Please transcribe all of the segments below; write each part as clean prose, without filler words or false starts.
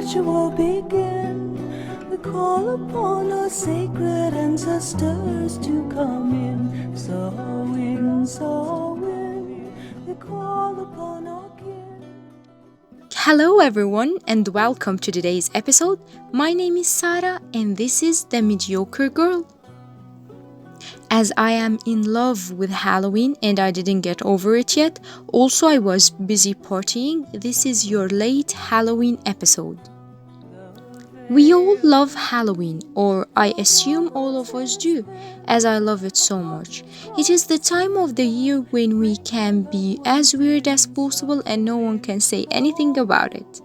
ritual begin. We call upon our sacred ancestors to come in. Sowing, we call upon our kin. Hello, everyone, and welcome to today's episode. My name is Sarah, and this is The Mediocre Girl. As I am in love with Halloween and I didn't get over it yet, also I was busy partying, this is your late Halloween episode. We all love Halloween, or I assume all of us do, as I love it so much. It is the time of the year when we can be as weird as possible and no one can say anything about it.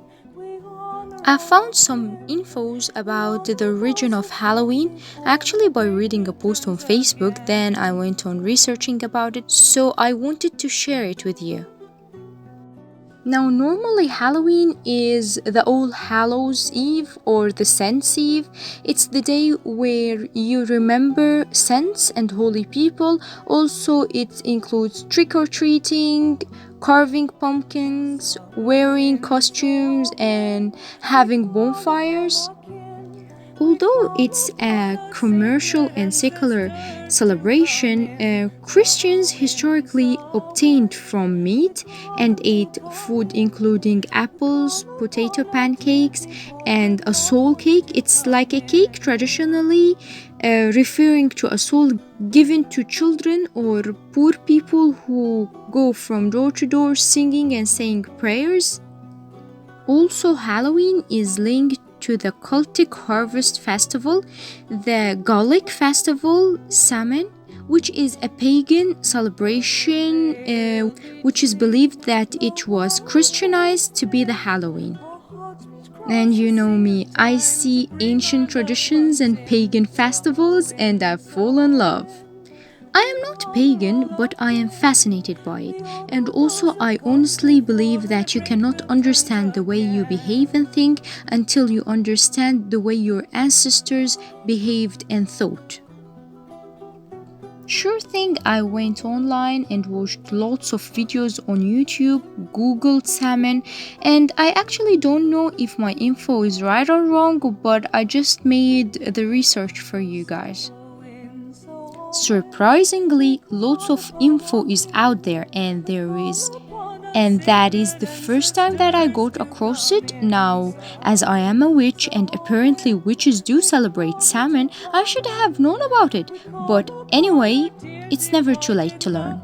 I found some infos about the origin of Halloween actually by reading a post on Facebook, then I went on researching about it, so I wanted to share it with you. Now, normally Halloween is the All Hallows Eve or the Saints Eve. It's the day where you remember saints and holy people. Also, it includes trick-or-treating, carving pumpkins, wearing costumes, and having bonfires. Although it's a commercial and secular celebration, Christians historically obtained from meat and ate food including apples, potato pancakes, and a soul cake. It's like a cake traditionally referring to a soul given to children or poor people who go from door to door singing and saying prayers. Also, Halloween is linked to the cultic harvest festival, the Gallic festival, samhain, which is a pagan celebration which is believed that it was Christianized to be the Halloween. And you know me, I see ancient traditions and pagan festivals and I fall in love. I am not pagan, but I am fascinated by it. And also, I honestly believe that you cannot understand the way you behave and think until you understand the way your ancestors behaved and thought. Sure thing, I went online and watched lots of videos on YouTube, googled salmon, and I actually don't know if my info is right or wrong, but I just made the research for you guys. Surprisingly, lots of info is out there and that is the first time that I got across it. Now, as I am a witch and apparently witches do celebrate salmon, I should have known about it. But anyway, it's never too late to learn.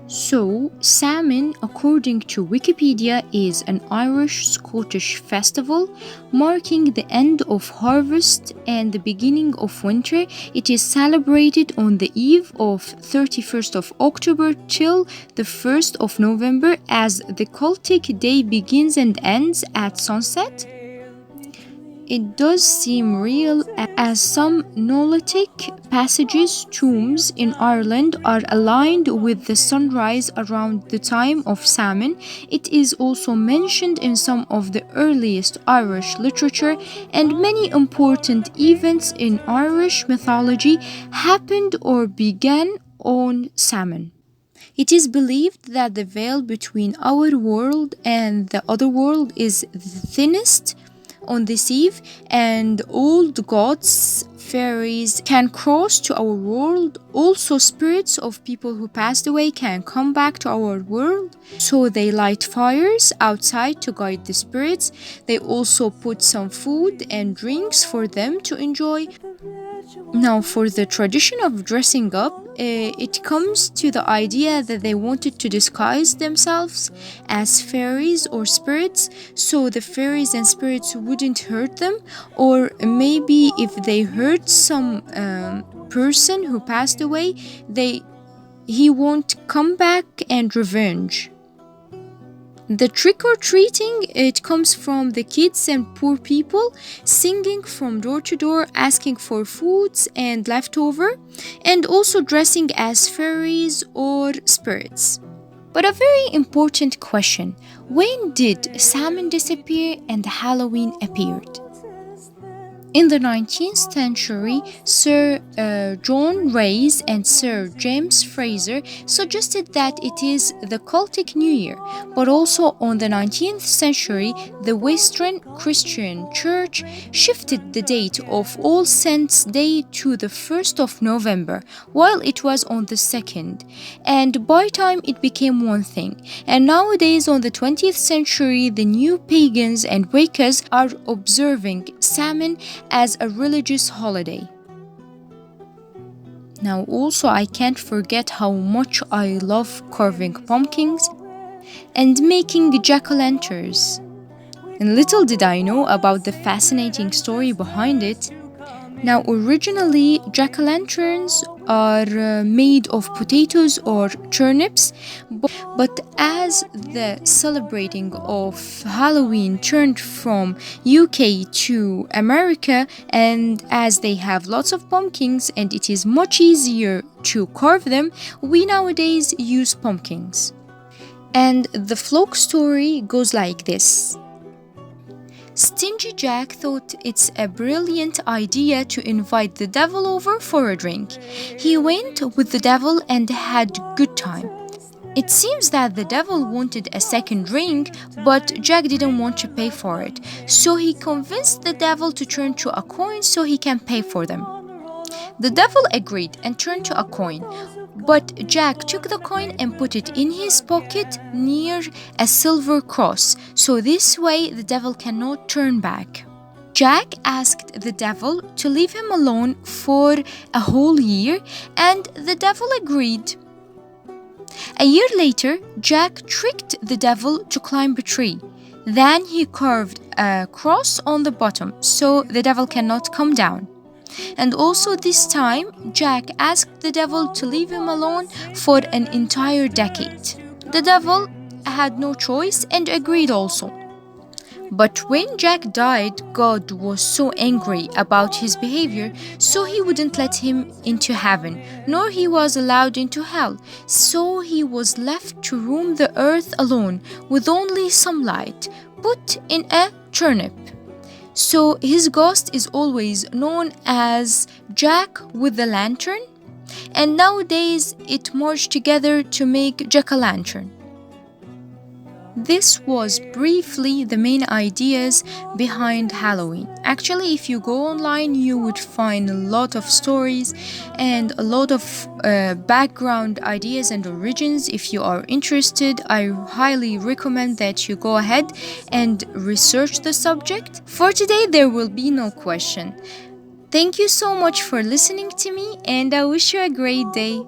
So, salmon, according to Wikipedia, is an Irish-Scottish festival marking the end of harvest and the beginning of winter. It is celebrated on the eve of 31st of October till the 1st of November as the cultic day begins and ends at sunset. It does seem real as some Neolithic passages tombs in Ireland are aligned with the sunrise around the time of salmon. It is also mentioned in some of the earliest Irish literature, and many important events in Irish mythology happened or began on salmon. It is believed that the veil between our world and the other world is the thinnest on this eve, and all the gods, fairies can cross to our world. Also, spirits of people who passed away can come back to our world. So they light fires outside to guide the spirits. They also put some food and drinks for them to enjoy. Now, for the tradition of dressing up, it comes to the idea that they wanted to disguise themselves as fairies or spirits, so the fairies and spirits wouldn't hurt them, or maybe if they hurt some person who passed away, he won't come back and revenge. The trick-or-treating, it comes from the kids and poor people singing from door to door, asking for foods and leftover, and also dressing as fairies or spirits. But a very important question, when did salmon disappear and Halloween appeared? In the 19th century, Sir John Rhys and Sir James Fraser suggested that it is the Celtic New Year, but also on the 19th century, the Western Christian Church shifted the date of All Saints' Day to the 1st of November, while it was on the 2nd, and by time it became one thing. And nowadays, on the 20th century, the new pagans and Wiccas are observing Samhain as a religious holiday. Now also I can't forget how much I love carving pumpkins and making jack-o'-lanterns. And little did I know about the fascinating story behind it. Now originally jack-o'-lanterns are made of potatoes or turnips, but as the celebrating of Halloween turned from UK to America, and as they have lots of pumpkins and it is much easier to carve them, we nowadays use pumpkins. And the folk story goes like this. Stingy Jack thought it's a brilliant idea to invite the devil over for a drink. He went with the devil and had good time. It seems that the devil wanted a second drink, but Jack didn't want to pay for it. So he convinced the devil to turn to a coin so he can pay for them. The devil agreed and turned to a coin, but Jack took the coin and put it in his pocket near a silver cross, so this way the devil cannot turn back. Jack asked the devil to leave him alone for a whole year, and the devil agreed. A year later, Jack tricked the devil to climb a tree. Then he carved a cross on the bottom, so the devil cannot come down. And also this time, Jack asked the devil to leave him alone for an entire decade. The devil had no choice and agreed also. But when Jack died, God was so angry about his behavior, so he wouldn't let him into heaven, nor he was allowed into hell. So he was left to roam the earth alone, with only some light, put in a turnip. So his ghost is always known as Jack with the Lantern, and nowadays it merged together to make Jack-o'-lantern. This was briefly the main ideas behind Halloween. Actually, if you go online, you would find a lot of stories and a lot of background ideas and origins. If you are interested, I highly recommend that you go ahead and research the subject. For today, there will be no question. Thank you so much for listening to me, and I wish you a great day.